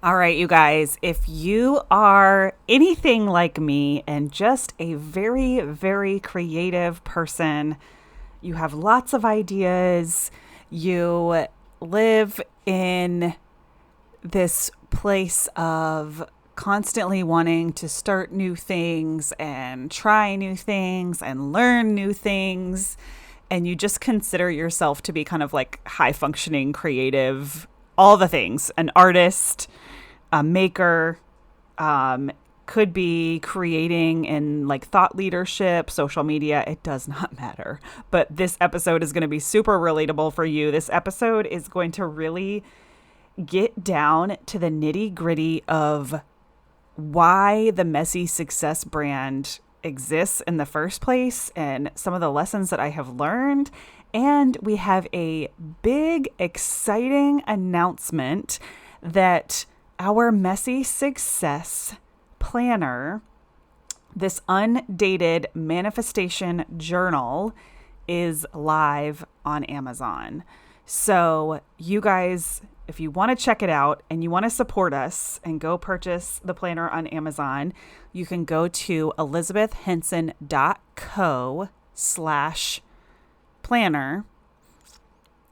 All right, you guys, if you are anything like me and just a very, very creative person, you have lots of ideas, you live in this place of constantly wanting to start new things and try new things and learn new things, and you just consider yourself to be kind of like high functioning, creative, all the things, an artist, a maker, um, could be creating in like thought leadership, social media. It does not matter. But this episode is going to be super relatable for you. This episode is going to really get down to the nitty gritty of why the Messy Success brand exists in the first place and some of the lessons that I have learned. And we have a big, exciting announcement that our Messy Success planner, this undated manifestation journal, is live on Amazon. So, you guys, if you want to check it out and you want to support us and go purchase the planner on Amazon, you can go to elizabethhenson.co/planner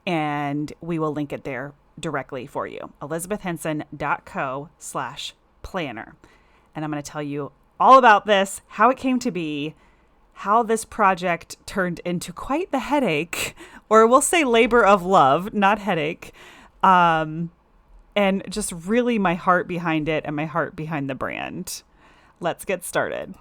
and we will link it there directly for you. elizabethhenson.co/planner. And I'm going to tell you all about this, how it came to be, how this project turned into quite the headache, or we'll say labor of love, not headache, and just really my heart behind it and my heart behind the brand. Let's get started.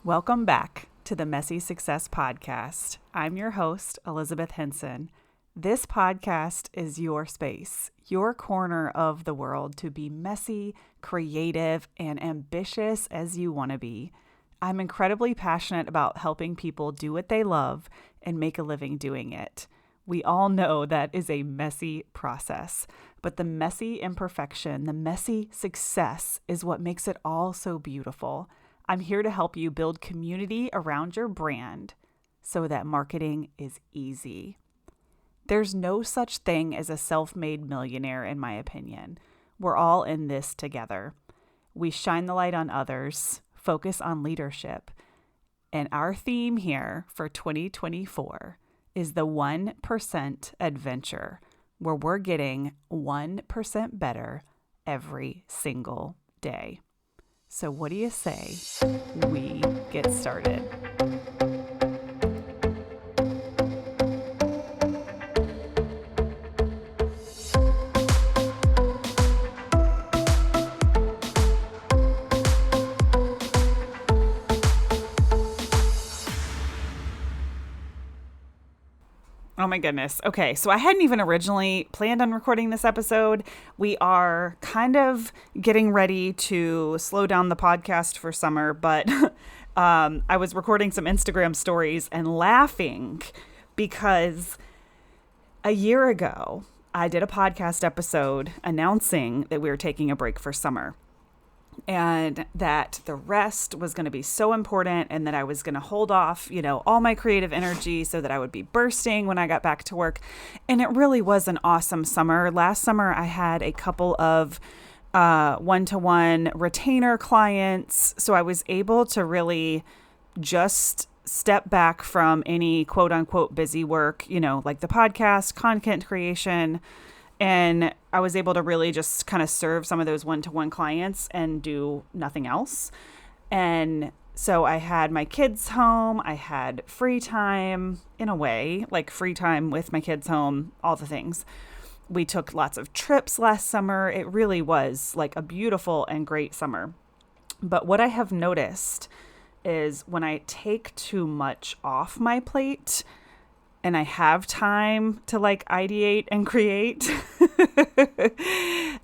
Welcome back to the Messy Success Podcast. I'm your host, Elizabeth Henson. This podcast is your space, your corner of the world to be messy, creative, and ambitious as you want to be. I'm incredibly passionate about helping people do what they love and make a living doing it. We all know that is a messy process, but the messy imperfection, the messy success is what makes it all so beautiful. I'm here to help you build community around your brand so that marketing is easy. There's no such thing as a self-made millionaire, in my opinion. We're all in this together. We shine the light on others, focus on leadership. And our theme here for 2024 is the 1% adventure, where we're getting 1% better every single day. So what do you say we get started? Oh my goodness. Okay, so I hadn't even originally planned on recording this episode. We are kind of getting ready to slow down the podcast for summer, but I was recording some Instagram stories and laughing because a year ago, I did a podcast episode announcing that we were taking a break for summer, and that the rest was going to be so important, and that I was going to hold off, all my creative energy so that I would be bursting when I got back to work. And it really was an awesome summer. Last summer, I had a couple of one-to-one retainer clients, so I was able to really just step back from any quote-unquote busy work, like the podcast, content creation. And I was able to really just kind of serve some of those one-to-one clients and do nothing else. And so I had my kids home. I had free time, in a way, like free time with my kids home, all the things. We took lots of trips last summer. It really was like a beautiful and great summer. But what I have noticed is when I take too much off my plate, and I have time to like ideate and create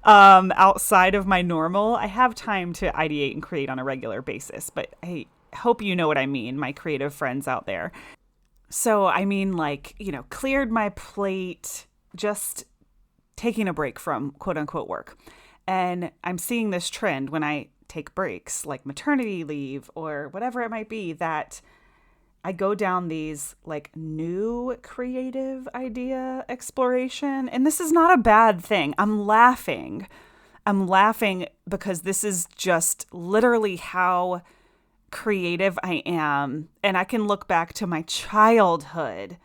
outside of my normal, I have time to ideate and create on a regular basis. But I hope you know what I mean, my creative friends out there. So, I mean, like, cleared my plate, just taking a break from quote unquote work. And I'm seeing this trend when I take breaks, like maternity leave or whatever it might be, that I go down these like new creative idea exploration. And this is not a bad thing. I'm laughing I'm laughing because this is just literally how creative I am. And I can look back to my childhood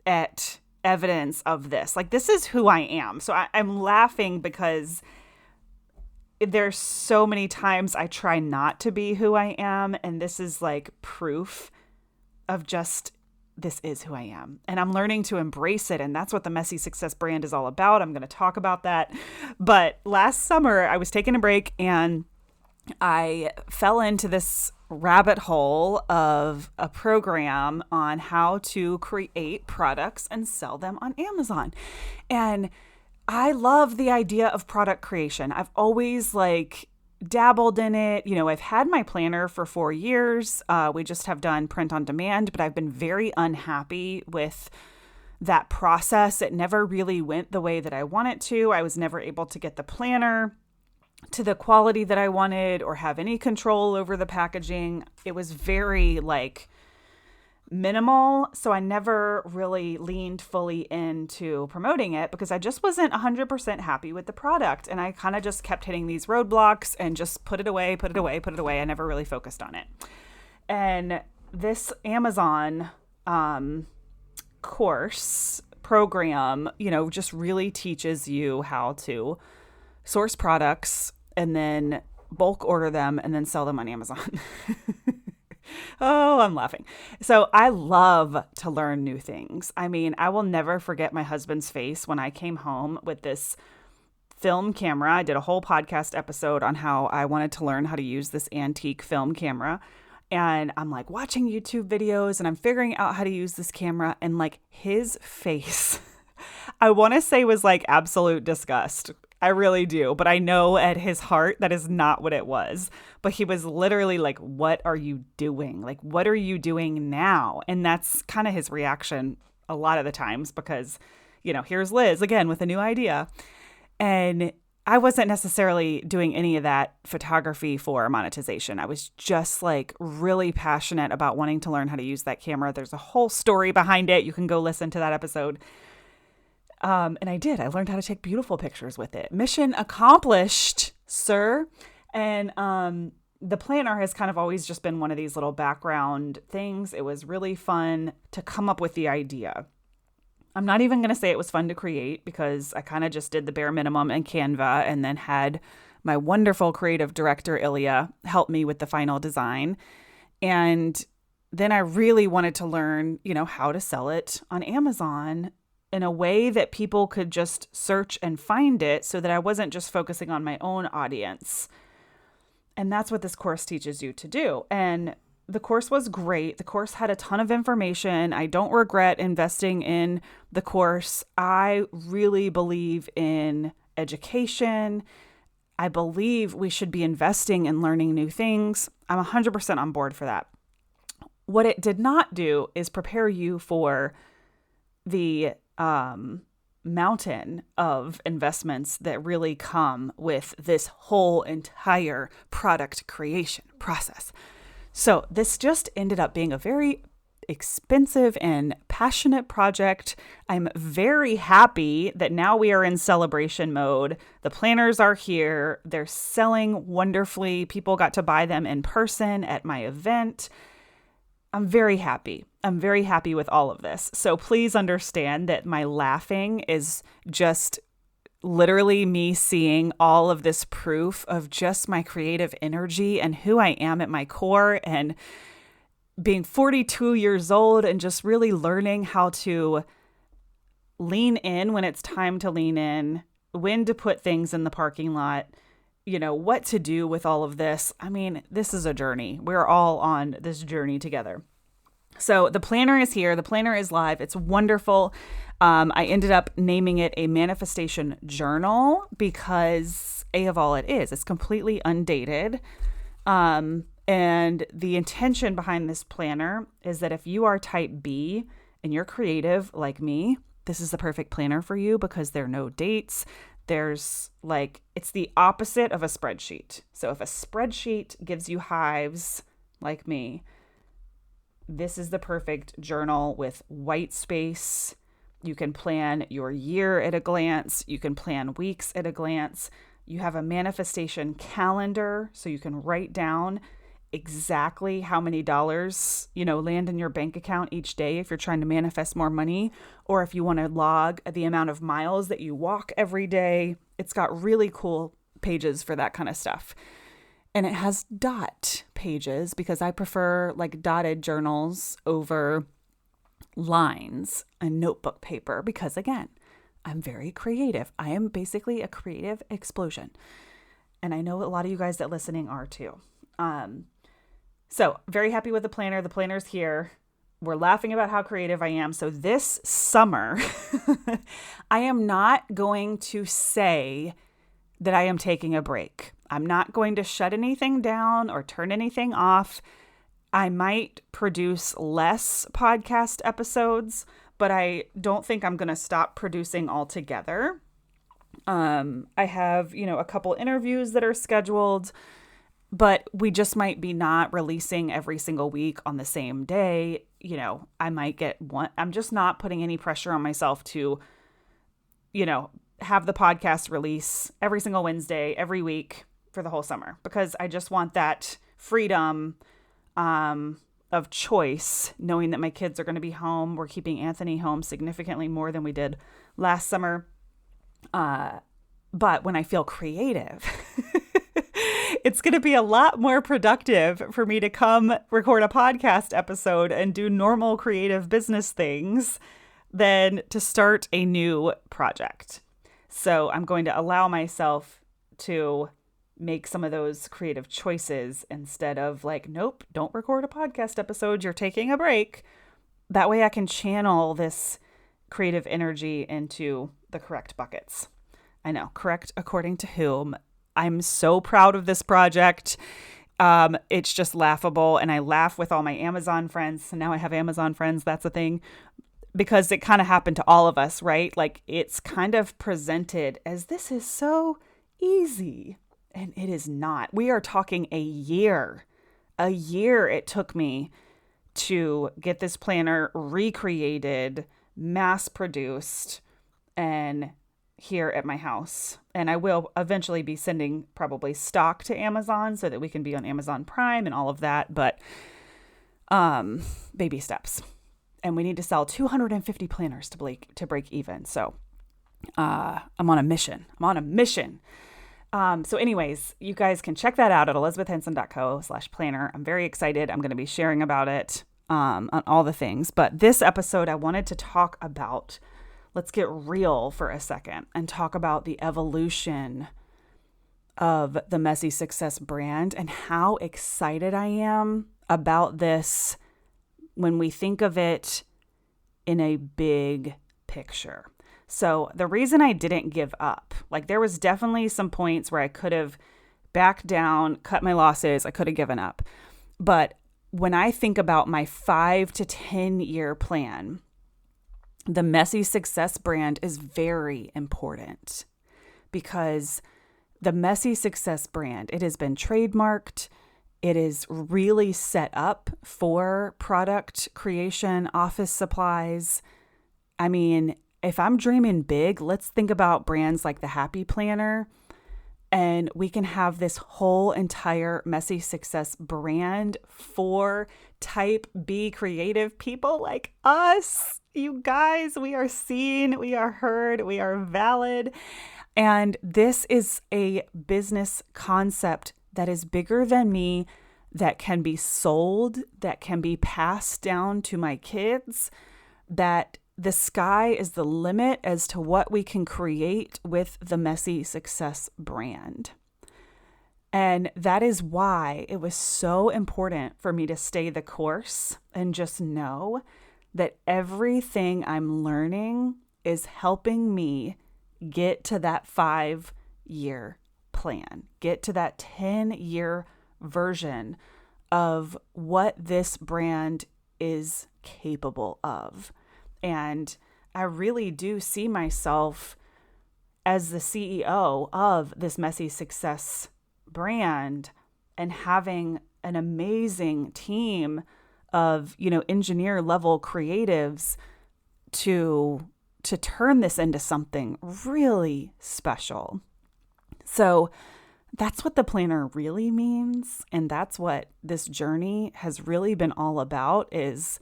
at evidence of this. Like, this is who I am. So I'm laughing because there's so many times I try not to be who I am. And this is like proof of just, this is who I am. And I'm learning to embrace it. And that's what the Messy Success brand is all about. I'm going to talk about that. But last summer, I was taking a break and I fell into this rabbit hole of a program on how to create products and sell them on Amazon. And I love the idea of product creation. I've always dabbled in it. You know, I've had my planner for 4 years. We just have done print on demand, but I've been very unhappy with that process. It never really went the way that I want it to. I was never able to get the planner to the quality that I wanted or have any control over the packaging. It was very minimal. So I never really leaned fully into promoting it because I just wasn't 100% happy with the product. And I kind of just kept hitting these roadblocks and just put it away. I never really focused on it. And this Amazon course program, just really teaches you how to source products and then bulk order them and then sell them on Amazon. Oh, I'm laughing. So I love to learn new things. I mean, I will never forget my husband's face when I came home with this film camera. I did a whole podcast episode on how I wanted to learn how to use this antique film camera. And I'm watching YouTube videos and I'm figuring out how to use this camera, and his face, I want to say was absolute disgust. I really do. But I know at his heart that is not what it was. But he was literally what are you doing? What are you doing now? And that's kind of his reaction a lot of the times because, here's Liz again with a new idea. And I wasn't necessarily doing any of that photography for monetization. I was just really passionate about wanting to learn how to use that camera. There's a whole story behind it. You can go listen to that episode. And I did. I learned how to take beautiful pictures with it. Mission accomplished, sir. And the planner has kind of always just been one of these little background things. It was really fun to come up with the idea. I'm not even going to say it was fun to create because I kind of just did the bare minimum in Canva and then had my wonderful creative director, Ilya, help me with the final design. And then I really wanted to learn, how to sell it on Amazon in a way that people could just search and find it so that I wasn't just focusing on my own audience. And that's what this course teaches you to do. And the course was great. The course had a ton of information. I don't regret investing in the course. I really believe in education. I believe we should be investing in learning new things. I'm 100% on board for that. What it did not do is prepare you for the mountain of investments that really come with this whole entire product creation process. So this just ended up being a very expensive and passionate project. I'm very happy that now we are in celebration mode. The planners are here. They're selling wonderfully. People got to buy them in person at my event. I'm very happy. I'm very happy with all of this. So please understand that my laughing is just literally me seeing all of this proof of just my creative energy and who I am at my core, and being 42 years old and just really learning how to lean in when it's time to lean in, when to put things in the parking lot, what to do with all of this. I mean, this is a journey. We're all on this journey together. So the planner is here. The planner is live. It's wonderful. I ended up naming it a manifestation journal because of all it is. It's completely undated. And the intention behind this planner is that if you are type B and you're creative like me, this is the perfect planner for you because there are no dates. There's it's the opposite of a spreadsheet. So if a spreadsheet gives you hives like me, this is the perfect journal with white space. You can plan your year at a glance. You can plan weeks at a glance. You have a manifestation calendar, so you can write down exactly how many dollars, land in your bank account each day if you're trying to manifest more money, or if you want to log the amount of miles that you walk every day. It's got really cool pages for that kind of stuff. And it has dot pages because I prefer like dotted journals over lines and notebook paper because, again, I'm very creative. I am basically a creative explosion. And I know a lot of you guys that listening are too. So very happy with the planner. The planner's here. We're laughing about how creative I am. So this summer, I am not going to say that I am taking a break. I'm not going to shut anything down or turn anything off. I might produce less podcast episodes, but I don't think I'm going to stop producing altogether. I have, a couple interviews that are scheduled, but we just might be not releasing every single week on the same day. I might get one. I'm just not putting any pressure on myself to, have the podcast release every single Wednesday, every week for the whole summer, because I just want that freedom of choice, knowing that my kids are going to be home. We're keeping Anthony home significantly more than we did last summer. But when I feel creative, it's going to be a lot more productive for me to come record a podcast episode and do normal creative business things than to start a new project. So I'm going to allow myself to make some of those creative choices instead of like, nope, don't record a podcast episode. You're taking a break. That way I can channel this creative energy into the correct buckets. I know, correct according to whom. I'm so proud of this project. It's just laughable. And I laugh with all my Amazon friends. So now I have Amazon friends. That's a thing. Because it kind of happened to all of us, right? Like it's kind of presented as this is so easy. And it is not. We are talking a year. A year it took me to get this planner recreated, mass produced, and here at my house. And I will eventually be sending probably stock to Amazon so that we can be on Amazon Prime and all of that. But baby steps. And we need to sell 250 planners to break even. So I'm on a mission. So anyways, you guys can check that out at elizabethhenson.co/planner. I'm very excited. I'm going to be sharing about it on all the things. But this episode, I wanted to talk about, let's get real for a second and talk about the evolution of the Messy Success brand and how excited I am about this when we think of it in a big picture. So the reason I didn't give up, like there was definitely some points where I could have backed down, cut my losses, I could have given up. But when I think about my 5 to 10 year plan, the Messy Success brand is very important because the Messy Success brand, it has been trademarked. It is really set up for product creation, office supplies. I mean, if I'm dreaming big, let's think about brands like the Happy Planner, and we can have this whole entire Messy Success brand for type B creative people like us. You guys, we are seen, we are heard, we are valid. And this is a business concept that is bigger than me, that can be sold, that can be passed down to my kids, that the sky is the limit as to what we can create with the Messy Success brand. And that is why it was so important for me to stay the course and just know that everything I'm learning is helping me get to that 5-year plan, get to that 10-year version of what this brand is capable of. And I really do see myself as the CEO of this Messy Success brand and having an amazing team of, engineer level creatives to turn this into something really special. So that's what the planner really means. And that's what this journey has really been all about, is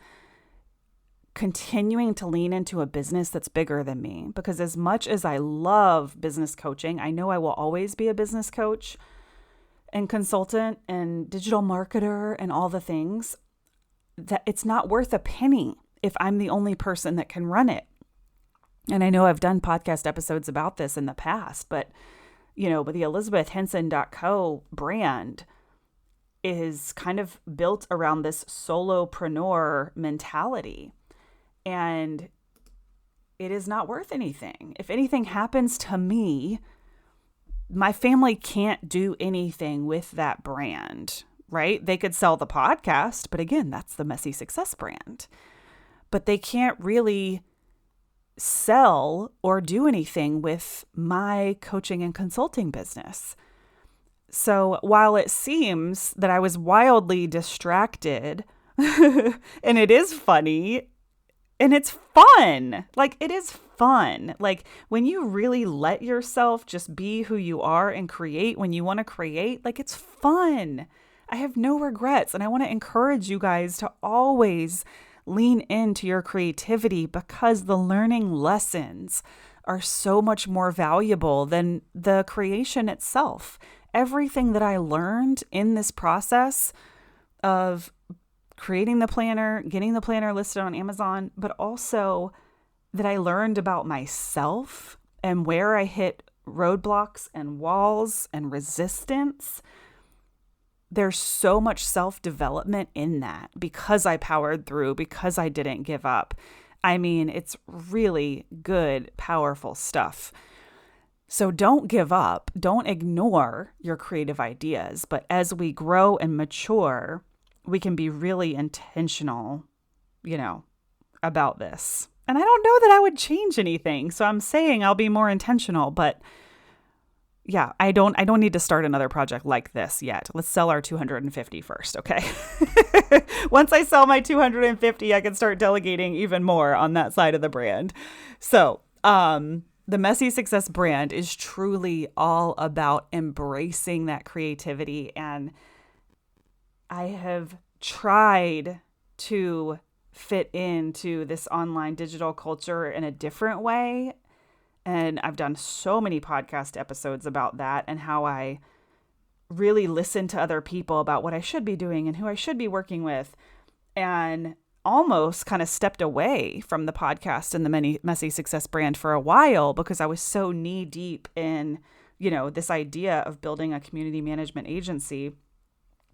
continuing to lean into a business that's bigger than me. Because as much as I love business coaching, I know I will always be a business coach and consultant and digital marketer and all the things, that it's not worth a penny if I'm the only person that can run it. And I know I've done podcast episodes about this in the past, but the ElizabethHenson.co brand is kind of built around this solopreneur mentality. And it is not worth anything. If anything happens to me, my family can't do anything with that brand, right? They could sell the podcast, but again, that's the Messy Success brand. But they can't really sell or do anything with my coaching and consulting business. So while it seems that I was wildly distracted, and it is funny, and it's fun. Like, it is fun. Like, when you really let yourself just be who you are and create when you want to create, like, it's fun. I have no regrets. And I want to encourage you guys to always lean into your creativity, because the learning lessons are so much more valuable than the creation itself. Everything that I learned in this process of creating the planner, getting the planner listed on Amazon, but also that I learned about myself and where I hit roadblocks and walls and resistance. There's so much self-development in that, because I powered through, because I didn't give up. I mean, it's really good, powerful stuff. So don't give up. Don't ignore your creative ideas. But as we grow and mature, we can be really intentional, about this. And I don't know that I would change anything. So I'm saying I'll be more intentional, but yeah, I don't need to start another project like this yet. Let's sell our 250 first, okay? Once I sell my 250, I can start delegating even more on that side of the brand. So, the Messy Success brand is truly all about embracing that creativity. And I have tried to fit into this online digital culture in a different way. And I've done so many podcast episodes about that, and how I really listen to other people about what I should be doing and who I should be working with, and almost kind of stepped away from the podcast and the Messy Success brand for a while, because I was so knee deep in, this idea of building a community management agency.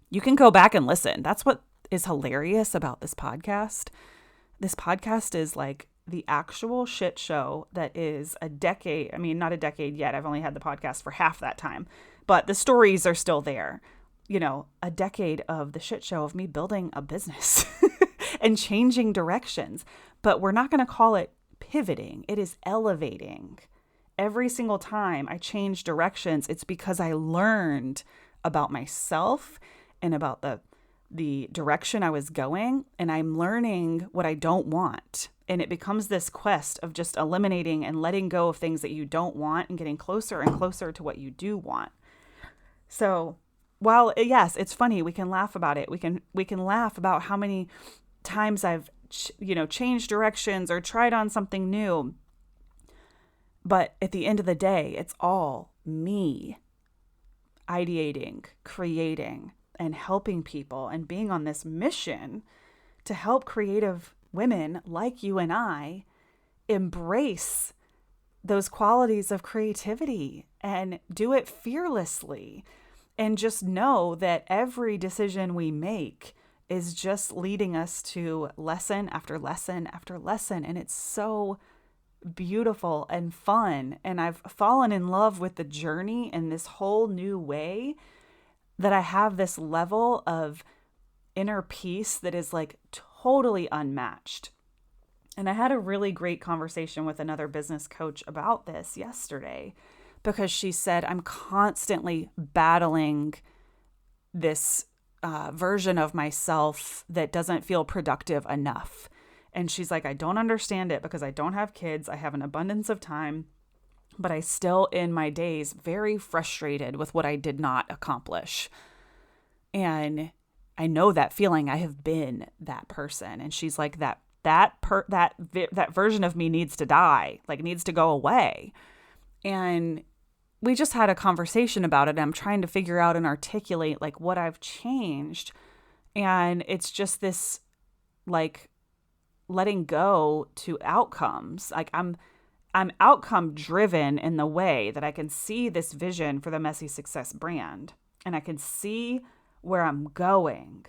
You can go back and listen. That's what is hilarious about this podcast. This podcast is like the actual shit show that is a decade. I mean, not a decade yet. I've only had the podcast for half that time, but the stories are still there. A decade of the shit show of me building a business and changing directions. But we're not going to call it pivoting. It is elevating. Every single time I change directions, it's because I learned about myself and about the direction I was going, and I'm learning what I don't want. And it becomes this quest of just eliminating and letting go of things that you don't want and getting closer and closer to what you do want. So while, yes, it's funny, we can laugh about it. We can laugh about how many times I've, changed directions or tried on something new. But at the end of the day, it's all me ideating, creating, and helping people, and being on this mission to help creative women like you and I embrace those qualities of creativity and do it fearlessly, and just know that every decision we make is just leading us to lesson after lesson after lesson. And it's so beautiful and fun. And I've fallen in love with the journey in this whole new way, that I have this level of inner peace that is like totally unmatched. And I had a really great conversation with another business coach about this yesterday, because she said, I'm constantly battling this version of myself that doesn't feel productive enough. And she's like, I don't understand it, because I don't have kids. I have an abundance of time. but I still in my days very frustrated with what I did not accomplish. And I know that feeling. I have been that person. And she's like, that version of me needs to die, like needs to go away. And we just had a conversation about it. I'm trying to figure out and articulate like what I've changed. And it's just this like letting go to outcomes. Like I'm outcome driven in the way that I can see this vision for the Messy Success brand and I can see where I'm going,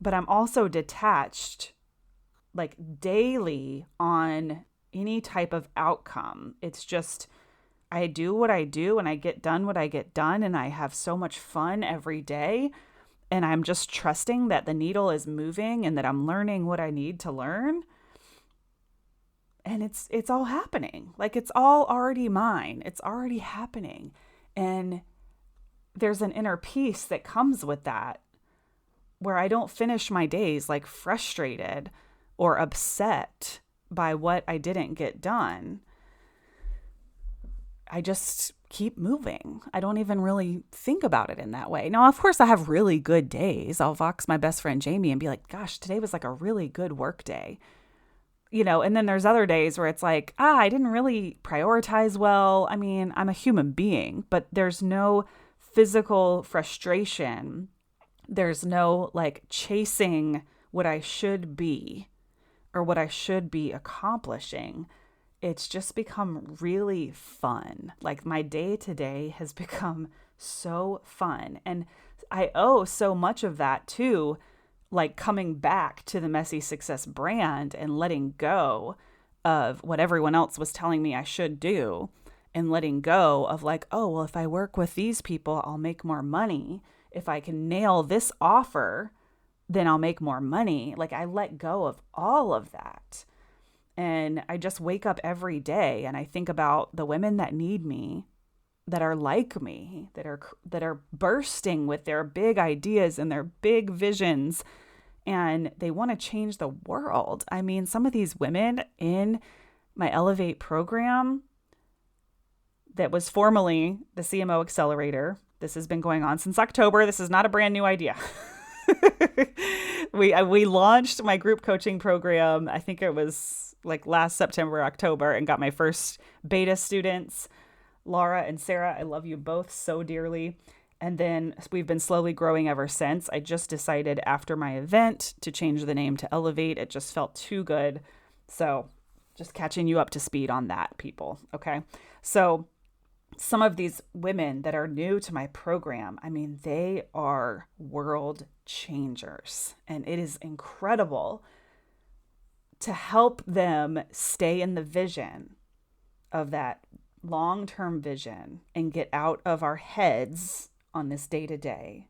but I'm also detached like daily on any type of outcome. It's just, I do what I do and I get done what I get done and I have so much fun every day. And I'm just trusting that the needle is moving and that I'm learning what I need to learn. And it's all happening. Like it's all already mine. It's already happening. And there's an inner peace that comes with that where I don't finish my days like frustrated or upset by what I didn't get done. I just keep moving. I don't even really think about it in that way. Now, of course, I have really good days. I'll vox my best friend Jamie and be like, gosh, today was like a really good work day. You know, and then there's other days where it's like, I didn't really prioritize well. I mean, I'm a human being, but there's no physical frustration. There's no like chasing what I should be or what I should be accomplishing. It's just become really fun. Like my day to day has become so fun. And I owe so much of that to like coming back to the Messy Success brand and letting go of what everyone else was telling me I should do and letting go of like, oh, well, if I work with these people, I'll make more money. If I can nail this offer, then I'll make more money. Like I let go of all of that. And I just wake up every day and I think about the women that need me, that are like me, that are bursting with their big ideas and their big visions, and they want to change the world. I mean, some of these women in my Elevate program that was formerly the CMO Accelerator. This has been going on since October. This is not a brand new idea. We launched my group coaching program, I think it was like last September, October, and got my first beta students, Laura and Sarah. I love you both so dearly. And then we've been slowly growing ever since. I just decided after my event to change the name to Elevate. It just felt too good. So just catching you up to speed on that, people. Okay. So some of these women that are new to my program, I mean, they are world changers. And it is incredible to help them stay in the vision of that long-term vision and get out of our heads on this day-to-day.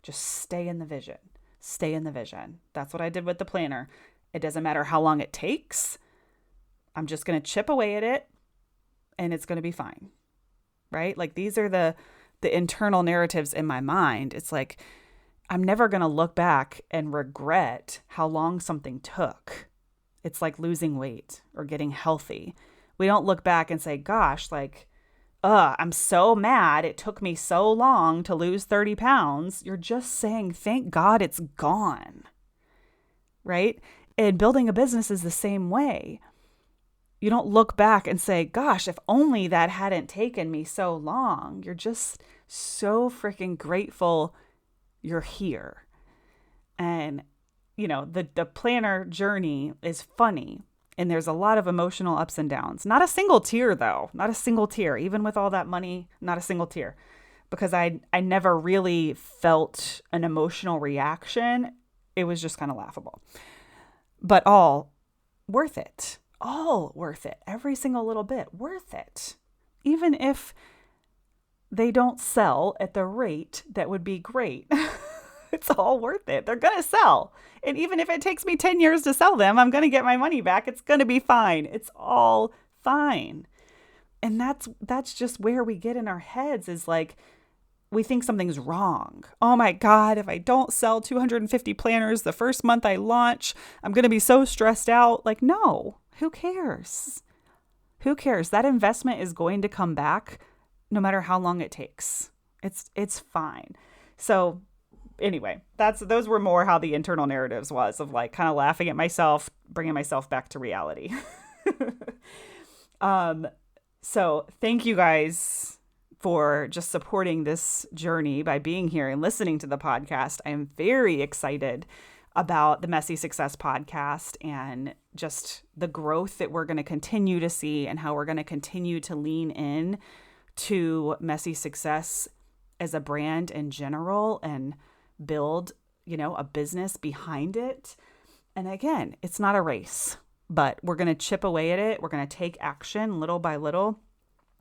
Just stay in the vision. Stay in the vision. That's what I did with the planner. It doesn't matter how long it takes. I'm just going to chip away at it and it's going to be fine. Right? Like these are the internal narratives in my mind. It's like, I'm never going to look back and regret how long something took. It's like losing weight or getting healthy. We don't look back and say, gosh, like, I'm so mad it took me so long to lose 30 pounds. You're just saying, thank God it's gone, right? And building a business is the same way. You don't look back and say, gosh, if only that hadn't taken me so long. You're just so freaking grateful you're here. And, you know, the planner journey is funny. And there's a lot of emotional ups and downs. Not a single tear, though. Not a single tear. Even with all that money, not a single tear. Because I never really felt an emotional reaction. It was just kind of laughable. But all worth it. All worth it. Every single little bit. Worth it. Even if they don't sell at the rate that would be great. It's all worth it. They're going to sell. And even if it takes me 10 years to sell them, I'm going to get my money back. It's going to be fine. It's all fine. And that's just where we get in our heads is like, we think something's wrong. Oh my God, if I don't sell 250 planners the first month I launch, I'm going to be so stressed out. Like, no, who cares? Who cares? That investment is going to come back no matter how long it takes. It's fine. So anyway, those were more how the internal narratives was of like kind of laughing at myself, bringing myself back to reality. So thank you guys for just supporting this journey by being here and listening to the podcast. I am very excited about the Messy Success podcast and just the growth that we're going to continue to see and how we're going to continue to lean in to Messy Success as a brand in general and build, a business behind it. And again, it's not a race, but we're going to chip away at it. We're going to take action little by little,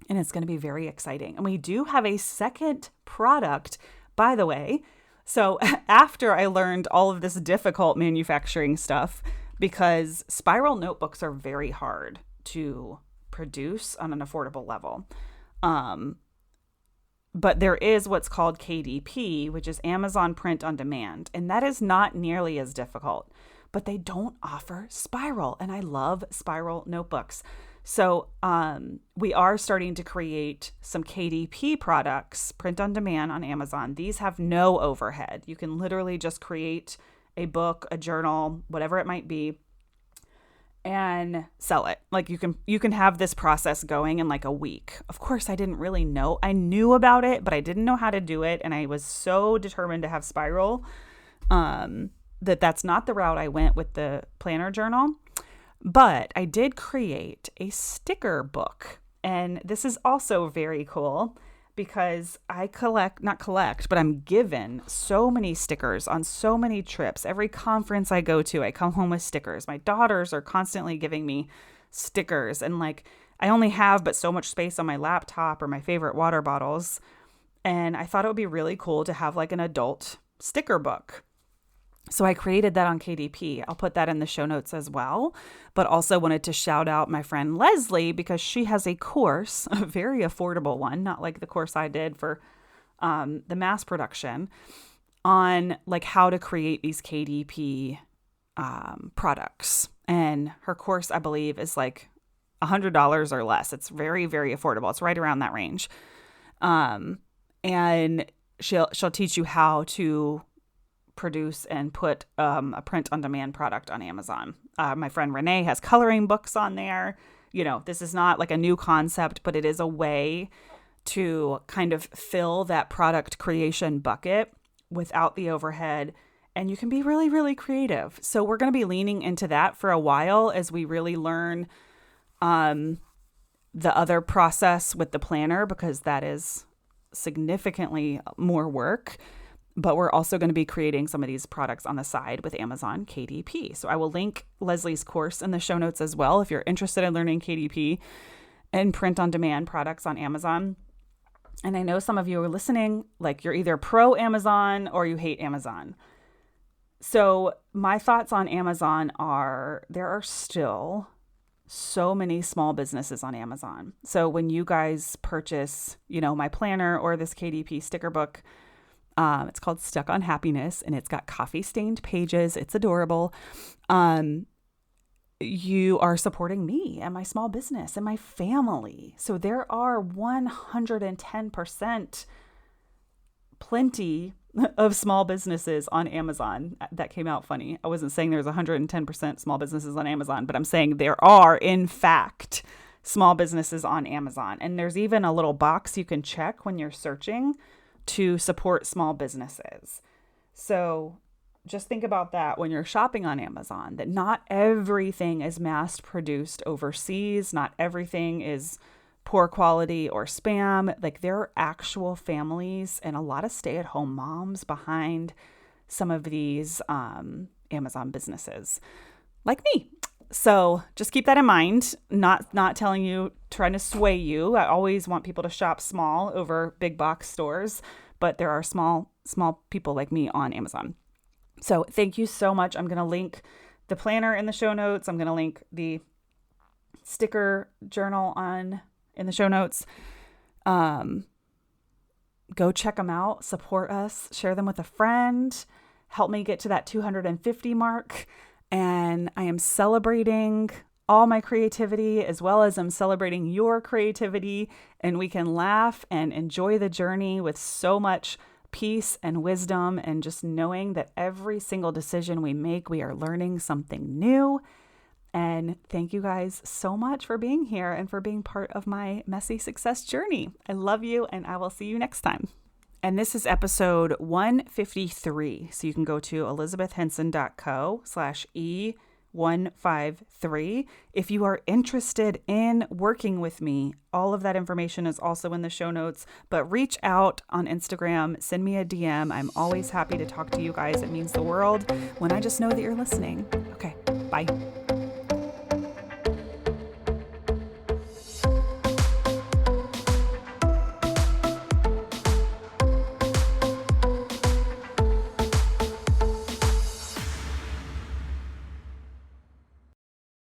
and it's going to be very exciting. And we do have a second product, by the way. So after I learned all of this difficult manufacturing stuff, because spiral notebooks are very hard to produce on an affordable level. But there is what's called KDP, which is Amazon Print on Demand. And that is not nearly as difficult, but they don't offer spiral. And I love spiral notebooks. So we are starting to create some KDP products, print on demand on Amazon. These have no overhead. You can literally just create a book, a journal, whatever it might be, and sell it. Like you can have this process going in like a week. Of course, I didn't really know. I knew about it, but I didn't know how to do it. And I was so determined to have spiral that's not the route I went with the planner journal. But I did create a sticker book. And this is also very cool because I but I'm given so many stickers on so many trips. Every conference I go to, I come home with stickers. My daughters are constantly giving me stickers. And like, I only have but so much space on my laptop or my favorite water bottles. And I thought it would be really cool to have like an adult sticker book. So I created that on KDP. I'll put that in the show notes as well, but also wanted to shout out my friend Leslie because she has a course, a very affordable one, not like the course I did for the mass production, on like how to create these KDP products. And her course, I believe, is like $100 or less. It's very, very affordable. It's right around that range. And she'll teach you how to produce and put a print-on-demand product on Amazon. My friend Renee has coloring books on there. This is not like a new concept, but it is a way to kind of fill that product creation bucket without the overhead. And you can be really, really creative. So we're going to be leaning into that for a while as we really learn the other process with the planner, because that is significantly more work. But we're also going to be creating some of these products on the side with Amazon KDP. So I will link Leslie's course in the show notes as well if you're interested in learning KDP and print-on-demand products on Amazon. And I know some of you are listening, like you're either pro Amazon or you hate Amazon. So my thoughts on Amazon are there are still so many small businesses on Amazon. So when you guys purchase, my planner or this KDP sticker book, it's called Stuck on Happiness, and it's got coffee-stained pages. It's adorable. You are supporting me and my small business and my family. So there are 110% plenty of small businesses on Amazon. That came out funny. I wasn't saying there's 110% small businesses on Amazon, but I'm saying there are, in fact, small businesses on Amazon. And there's even a little box you can check when you're searching to support small businesses. So just think about that when you're shopping on Amazon, that not everything is mass produced overseas. Not everything is poor quality or spam. Like there are actual families and a lot of stay-at-home moms behind some of these Amazon businesses like me. So just keep that in mind. Not telling you, trying to sway you. I always want people to shop small over big box stores, but there are small people like me on Amazon. So thank you so much. I'm going to link the planner in the show notes. I'm going to link the sticker journal in the show notes. Go check them out. Support us. Share them with a friend. Help me get to that 250 mark. And I am celebrating all my creativity as well as I'm celebrating your creativity, and we can laugh and enjoy the journey with so much peace and wisdom, and just knowing that every single decision we make, we are learning something new. And thank you guys so much for being here and for being part of my messy success journey. I love you, and I will see you next time. And this is episode 153. So you can go to elizabethhenson.co/E153 if you are interested in working with me. All of that information is also in the show notes, but reach out on Instagram, send me a DM. I'm always happy to talk to you guys. It means the world when I just know that you're listening. Okay, bye.